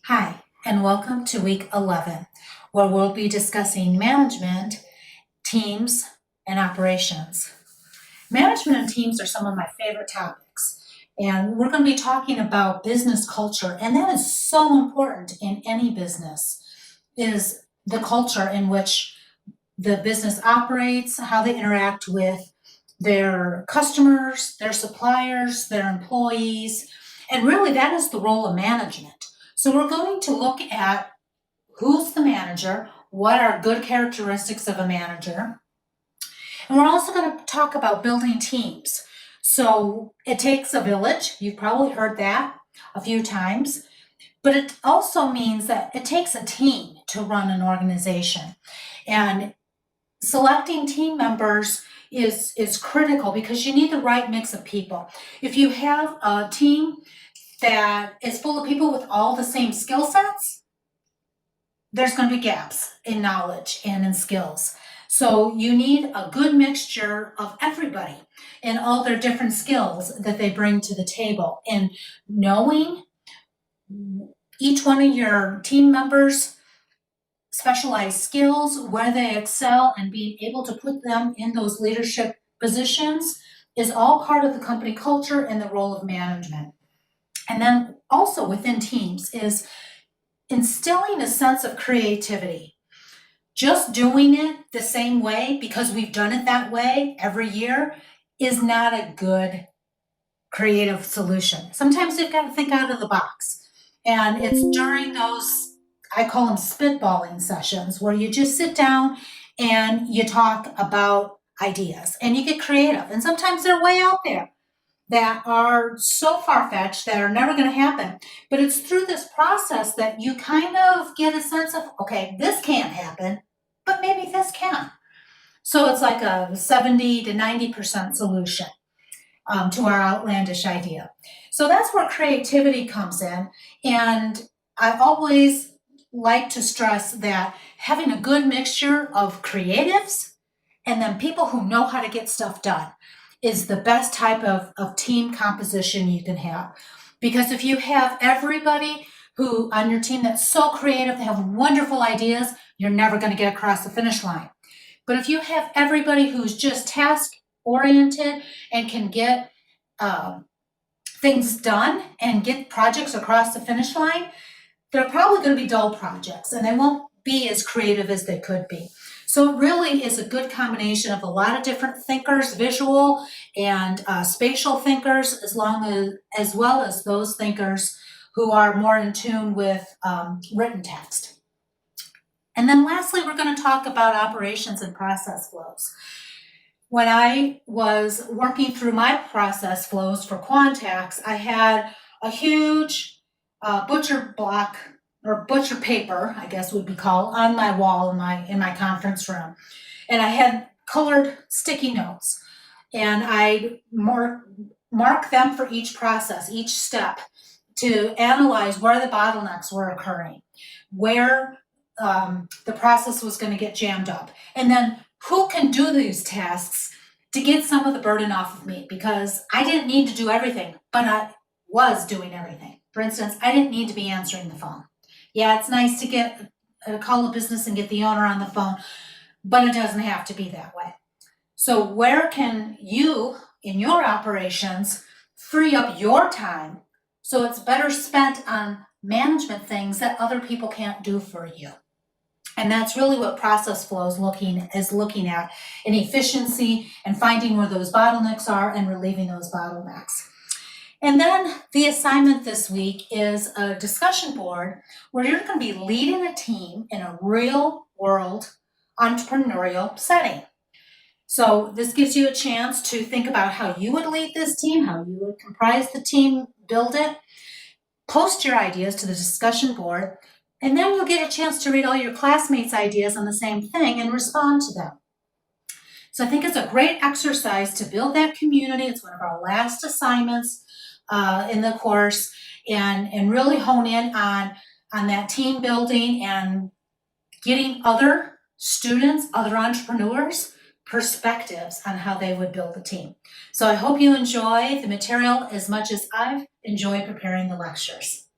Hi, and welcome to week 11, where we'll be discussing management, teams, and operations. Management and teams are some of my favorite topics, and we're going to be talking about business culture, and that is so important in any business, is the culture in which the business operates, how they interact with their customers, their suppliers, their employees, and really that is the role of management. So we're going to look at who's the manager, what are good characteristics of a manager, and we're also going to talk about building teams. So it takes a village, you've probably heard that a few times, but it also means that it takes a team to run an organization. And selecting team members is critical because you need the right mix of people. If you have a team that is full of people with all the same skill sets, there's going to be gaps in knowledge and in skills. So you need a good mixture of everybody and all their different skills that they bring to the table. And knowing each one of your team members' specialized skills, where they excel, and being able to put them in those leadership positions is all part of the company culture and the role of management. And then also within teams is instilling a sense of creativity. Just doing it the same way because we've done it that way every year is not a good creative solution. Sometimes you've got to think out of the box. And it's during those, I call them spitballing sessions, where you just sit down and you talk about ideas and you get creative. And sometimes they're way out there that are so far-fetched that are never going to happen. But it's through this process that you kind of get a sense of, okay, this can't happen, but maybe this can. So it's like a 70 to 90% solution to our outlandish idea. So that's where creativity comes in. And I always like to stress that having a good mixture of creatives and then people who know how to get stuff done is the best type of team composition you can have. Because if you have everybody who on your team that's so creative, they have wonderful ideas, you're never going to get across the finish line. But if you have everybody who's just task oriented and can get things done and get projects across the finish line, they're probably going to be dull projects and they won't be as creative as they could be. So it really is a good combination of a lot of different thinkers, visual and spatial thinkers, as well as those thinkers who are more in tune with written text. And then lastly, we're going to talk about operations and process flows. When I was working through my process flows for Quantax, I had a huge butcher block or butcher paper, I guess would be called, on my wall in my conference room. And I had colored sticky notes. And I'd mark them for each process, each step, to analyze where the bottlenecks were occurring, where the process was going to get jammed up. And then who can do these tasks to get some of the burden off of me? Because I didn't need to do everything, but I was doing everything. For instance, I didn't need to be answering the phone. Yeah, it's nice to call a business and get the owner on the phone, but it doesn't have to be that way. So where can you, in your operations, free up your time so it's better spent on management things that other people can't do for you? And that's really what process flow is looking at, in efficiency and finding where those bottlenecks are and relieving those bottlenecks. And then the assignment this week is a discussion board where you're going to be leading a team in a real world entrepreneurial setting. So this gives you a chance to think about how you would lead this team, how you would comprise the team, build it, post your ideas to the discussion board, and then you'll get a chance to read all your classmates' ideas on the same thing and respond to them. So I think it's a great exercise to build that community. It's one of our last assignments in the course, and really hone in on that team building and getting other students, other entrepreneurs, perspectives on how they would build a team. So I hope you enjoy the material as much as I've enjoyed preparing the lectures.